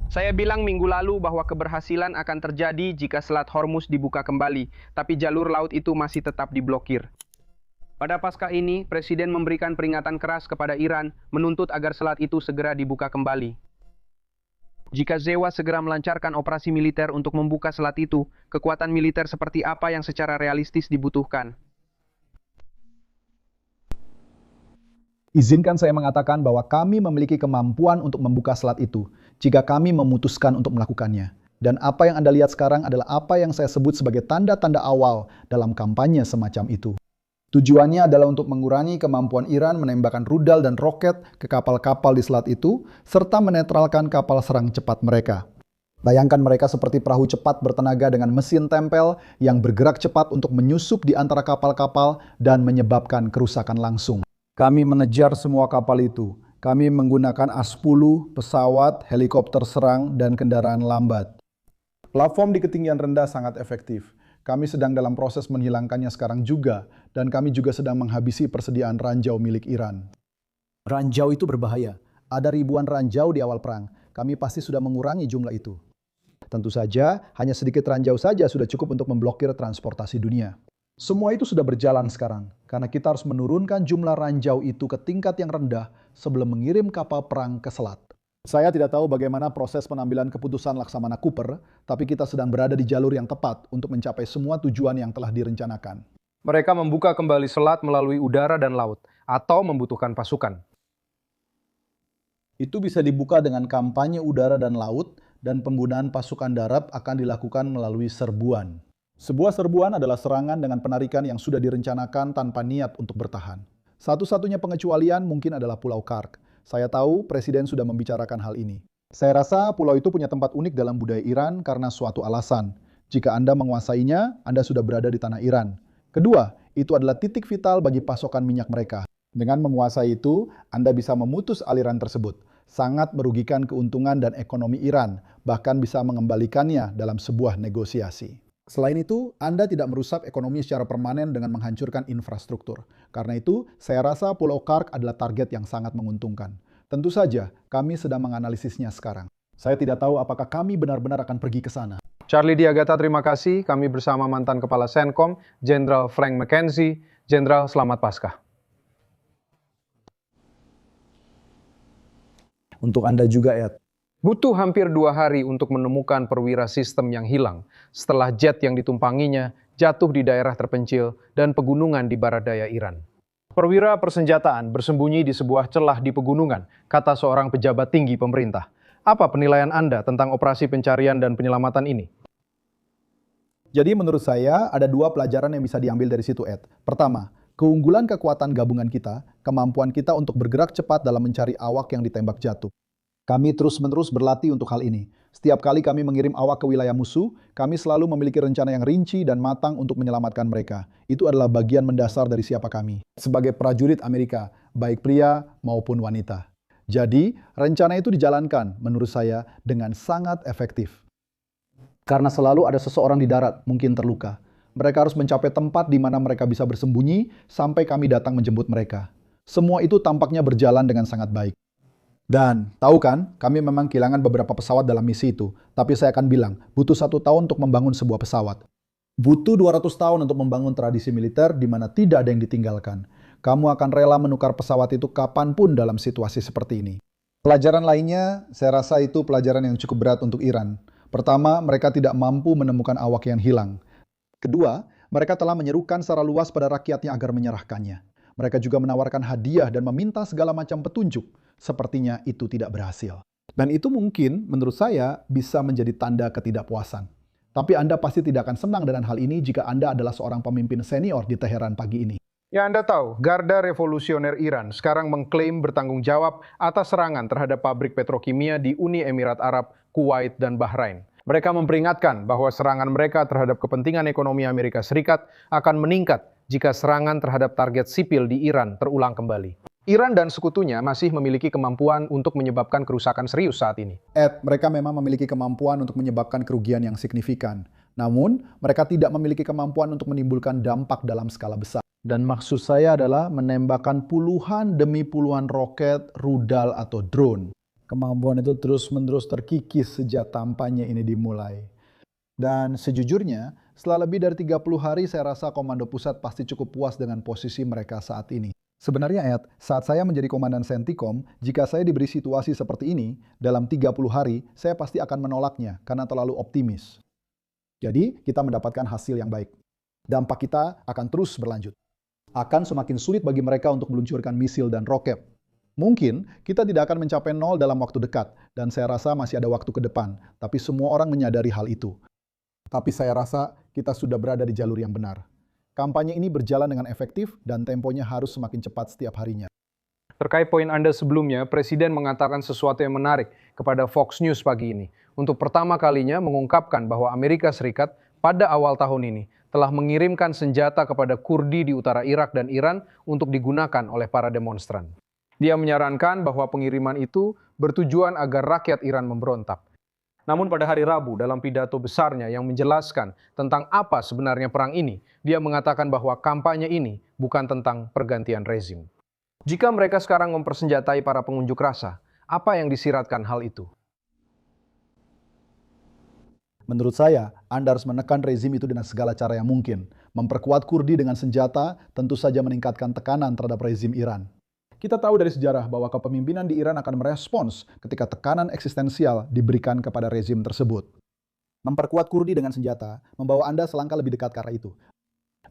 Saya bilang minggu lalu bahwa keberhasilan akan terjadi jika Selat Hormuz dibuka kembali, tapi jalur laut itu masih tetap diblokir. Pada pasca ini, Presiden memberikan peringatan keras kepada Iran, menuntut agar selat itu segera dibuka kembali. Jika Zewa segera melancarkan operasi militer untuk membuka selat itu, kekuatan militer seperti apa yang secara realistis dibutuhkan? Izinkan saya mengatakan bahwa kami memiliki kemampuan untuk membuka selat itu jika kami memutuskan untuk melakukannya. Dan apa yang Anda lihat sekarang adalah apa yang saya sebut sebagai tanda-tanda awal dalam kampanye semacam itu. Tujuannya adalah untuk mengurangi kemampuan Iran menembakkan rudal dan roket ke kapal-kapal di selat itu, serta menetralkan kapal serang cepat mereka. Bayangkan mereka seperti perahu cepat bertenaga dengan mesin tempel yang bergerak cepat untuk menyusup di antara kapal-kapal dan menyebabkan kerusakan langsung. Kami mengejar semua kapal itu. Kami menggunakan A-10, pesawat, helikopter serang, dan kendaraan lambat. Platform di ketinggian rendah sangat efektif. Kami sedang dalam proses menghilangkannya sekarang juga, dan kami juga sedang menghabisi persediaan ranjau milik Iran. Ranjau itu berbahaya. Ada ribuan ranjau di awal perang. Kami pasti sudah mengurangi jumlah itu. Tentu saja, hanya sedikit ranjau saja sudah cukup untuk memblokir transportasi dunia. Semua itu sudah berjalan sekarang, karena kita harus menurunkan jumlah ranjau itu ke tingkat yang rendah sebelum mengirim kapal perang ke selat. Saya tidak tahu bagaimana proses pengambilan keputusan Laksamana Cooper, tapi kita sedang berada di jalur yang tepat untuk mencapai semua tujuan yang telah direncanakan. Mereka membuka kembali selat melalui udara dan laut, atau membutuhkan pasukan. Itu bisa dibuka dengan kampanye udara dan laut, dan penggunaan pasukan darat akan dilakukan melalui serbuan. Sebuah serbuan adalah serangan dengan penarikan yang sudah direncanakan tanpa niat untuk bertahan. Satu-satunya pengecualian mungkin adalah Pulau Kark. Saya tahu Presiden sudah membicarakan hal ini. Saya rasa pulau itu punya tempat unik dalam budaya Iran karena suatu alasan. Jika Anda menguasainya, Anda sudah berada di tanah Iran. Kedua, itu adalah titik vital bagi pasokan minyak mereka. Dengan menguasai itu, Anda bisa memutus aliran tersebut. Sangat merugikan keuntungan dan ekonomi Iran, bahkan bisa mengembalikannya dalam sebuah negosiasi. Selain itu, Anda tidak merusak ekonomi secara permanen dengan menghancurkan infrastruktur. Karena itu, saya rasa Pulau Kark adalah target yang sangat menguntungkan. Tentu saja, kami sedang menganalisisnya sekarang. Saya tidak tahu apakah kami benar-benar akan pergi ke sana. Charlie Diagata, terima kasih. Kami bersama mantan Kepala Senkom, Jenderal Frank McKenzie. Jenderal, selamat Paskah. Untuk Anda juga, Ed. Butuh hampir 2 hari untuk menemukan perwira sistem yang hilang setelah jet yang ditumpanginya jatuh di daerah terpencil dan pegunungan di barat daya Iran. Perwira persenjataan bersembunyi di sebuah celah di pegunungan, kata seorang pejabat tinggi pemerintah. Apa penilaian Anda tentang operasi pencarian dan penyelamatan ini? Jadi menurut saya ada 2 pelajaran yang bisa diambil dari situ, Ed. Pertama, keunggulan kekuatan gabungan kita, kemampuan kita untuk bergerak cepat dalam mencari awak yang ditembak jatuh. Kami terus-menerus berlatih untuk hal ini. Setiap kali kami mengirim awak ke wilayah musuh, kami selalu memiliki rencana yang rinci dan matang untuk menyelamatkan mereka. Itu adalah bagian mendasar dari siapa kami. Sebagai prajurit Amerika, baik pria maupun wanita. Jadi, rencana itu dijalankan, menurut saya, dengan sangat efektif. Karena selalu ada seseorang di darat, mungkin terluka. Mereka harus mencapai tempat di mana mereka bisa bersembunyi sampai kami datang menjemput mereka. Semua itu tampaknya berjalan dengan sangat baik. Dan, tahu kan, kami memang kehilangan beberapa pesawat dalam misi itu. Tapi saya akan bilang, butuh 1 tahun untuk membangun sebuah pesawat. Butuh 200 tahun untuk membangun tradisi militer di mana tidak ada yang ditinggalkan. Kamu akan rela menukar pesawat itu kapanpun dalam situasi seperti ini. Pelajaran lainnya, saya rasa itu pelajaran yang cukup berat untuk Iran. Pertama, mereka tidak mampu menemukan awak yang hilang. Kedua, mereka telah menyerukan secara luas pada rakyatnya agar menyerahkannya. Mereka juga menawarkan hadiah dan meminta segala macam petunjuk. Sepertinya itu tidak berhasil. Dan itu mungkin, menurut saya, bisa menjadi tanda ketidakpuasan. Tapi Anda pasti tidak akan senang dengan hal ini jika Anda adalah seorang pemimpin senior di Teheran pagi ini. Ya, Anda tahu, Garda Revolusioner Iran sekarang mengklaim bertanggung jawab atas serangan terhadap pabrik petrokimia di Uni Emirat Arab, Kuwait, dan Bahrain. Mereka memperingatkan bahwa serangan mereka terhadap kepentingan ekonomi Amerika Serikat akan meningkat jika serangan terhadap target sipil di Iran terulang kembali. Iran dan sekutunya masih memiliki kemampuan untuk menyebabkan kerusakan serius saat ini. Mereka memang memiliki kemampuan untuk menyebabkan kerugian yang signifikan. Namun, mereka tidak memiliki kemampuan untuk menimbulkan dampak dalam skala besar. Dan maksud saya adalah menembakkan puluhan demi puluhan roket, rudal, atau drone. Kemampuan itu terus-menerus terkikis sejak kampanye ini dimulai. Dan sejujurnya, setelah lebih dari 30 hari saya rasa Komando Pusat pasti cukup puas dengan posisi mereka saat ini. Sebenarnya Ed, saat saya menjadi Komandan Sentikom, jika saya diberi situasi seperti ini, dalam 30 hari, saya pasti akan menolaknya karena terlalu optimis. Jadi, kita mendapatkan hasil yang baik. Dampak kita akan terus berlanjut. Akan semakin sulit bagi mereka untuk meluncurkan misil dan roket. Mungkin kita tidak akan mencapai nol dalam waktu dekat, dan saya rasa masih ada waktu ke depan, tapi semua orang menyadari hal itu. Tapi saya rasa kita sudah berada di jalur yang benar. Kampanye ini berjalan dengan efektif dan temponya harus semakin cepat setiap harinya. Terkait poin Anda sebelumnya, Presiden mengatakan sesuatu yang menarik kepada Fox News pagi ini. Untuk pertama kalinya mengungkapkan bahwa Amerika Serikat pada awal tahun ini telah mengirimkan senjata kepada Kurdi di utara Irak dan Iran untuk digunakan oleh para demonstran. Dia menyarankan bahwa pengiriman itu bertujuan agar rakyat Iran memberontak. Namun pada hari Rabu dalam pidato besarnya yang menjelaskan tentang apa sebenarnya perang ini, dia mengatakan bahwa kampanye ini bukan tentang pergantian rezim. Jika mereka sekarang mempersenjatai para pengunjuk rasa, apa yang disiratkan hal itu? Menurut saya, Anda harus menekan rezim itu dengan segala cara yang mungkin. Memperkuat Kurdi dengan senjata tentu saja meningkatkan tekanan terhadap rezim Iran. Kita tahu dari sejarah bahwa kepemimpinan di Iran akan merespons ketika tekanan eksistensial diberikan kepada rezim tersebut. Memperkuat Kurdi dengan senjata membawa Anda selangkah lebih dekat ke arah itu.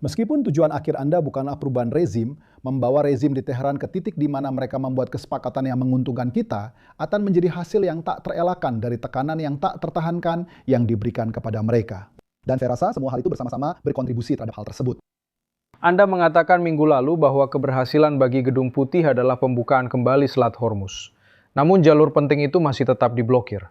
Meskipun tujuan akhir Anda bukanlah perubahan rezim, membawa rezim di Teheran ke titik di mana mereka membuat kesepakatan yang menguntungkan kita, akan menjadi hasil yang tak terelakkan dari tekanan yang tak tertahankan yang diberikan kepada mereka. Dan saya rasa semua hal itu bersama-sama berkontribusi terhadap hal tersebut. Anda mengatakan minggu lalu bahwa keberhasilan bagi Gedung Putih adalah pembukaan kembali Selat Hormuz. Namun jalur penting itu masih tetap diblokir.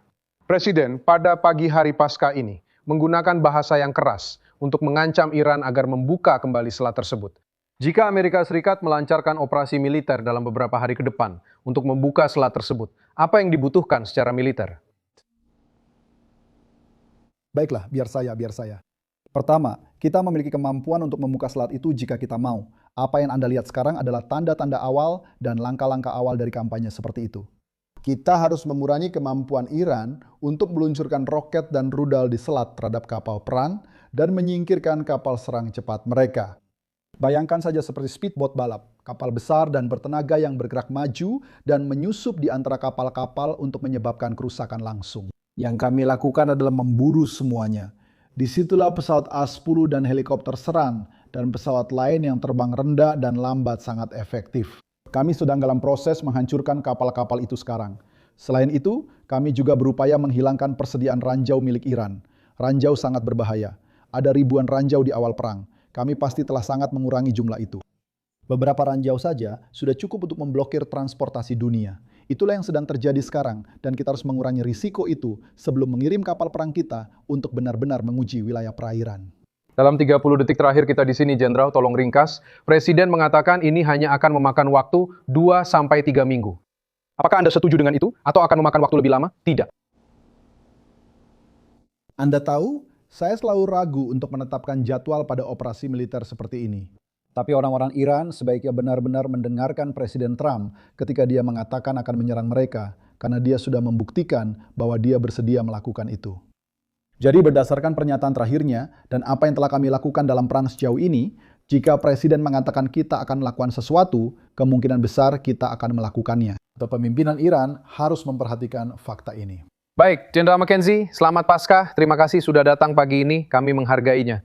Presiden pada pagi hari pasca ini menggunakan bahasa yang keras untuk mengancam Iran agar membuka kembali selat tersebut. Jika Amerika Serikat melancarkan operasi militer dalam beberapa hari ke depan untuk membuka selat tersebut, apa yang dibutuhkan secara militer? Baiklah, biar saya. Pertama, kita memiliki kemampuan untuk membuka selat itu jika kita mau. Apa yang Anda lihat sekarang adalah tanda-tanda awal dan langkah-langkah awal dari kampanye seperti itu. Kita harus mengurangi kemampuan Iran untuk meluncurkan roket dan rudal di selat terhadap kapal perang dan menyingkirkan kapal serang cepat mereka. Bayangkan saja seperti speedboat balap, kapal besar dan bertenaga yang bergerak maju dan menyusup di antara kapal-kapal untuk menyebabkan kerusakan langsung. Yang kami lakukan adalah memburu semuanya. Disitulah pesawat A-10 dan helikopter serang dan pesawat lain yang terbang rendah dan lambat sangat efektif. Kami sedang dalam proses menghancurkan kapal-kapal itu sekarang. Selain itu, kami juga berupaya menghilangkan persediaan ranjau milik Iran. Ranjau sangat berbahaya. Ada ribuan ranjau di awal perang. Kami pasti telah sangat mengurangi jumlah itu. Beberapa ranjau saja sudah cukup untuk memblokir transportasi dunia. Itulah yang sedang terjadi sekarang, dan kita harus mengurangi risiko itu sebelum mengirim kapal perang kita untuk benar-benar menguji wilayah perairan. Dalam 30 detik terakhir kita di sini, Jenderal, tolong ringkas. Presiden mengatakan ini hanya akan memakan waktu 2-3 minggu. Apakah Anda setuju dengan itu, atau akan memakan waktu lebih lama? Tidak. Anda tahu, saya selalu ragu untuk menetapkan jadwal pada operasi militer seperti ini. Tapi orang-orang Iran sebaiknya benar-benar mendengarkan Presiden Trump ketika dia mengatakan akan menyerang mereka, karena dia sudah membuktikan bahwa dia bersedia melakukan itu. Jadi berdasarkan pernyataan terakhirnya dan apa yang telah kami lakukan dalam perang sejauh ini, jika Presiden mengatakan kita akan melakukan sesuatu, kemungkinan besar kita akan melakukannya. Kepemimpinan Iran harus memperhatikan fakta ini. Baik, Jenderal McKenzie, selamat Paskah. Terima kasih sudah datang pagi ini. Kami menghargainya.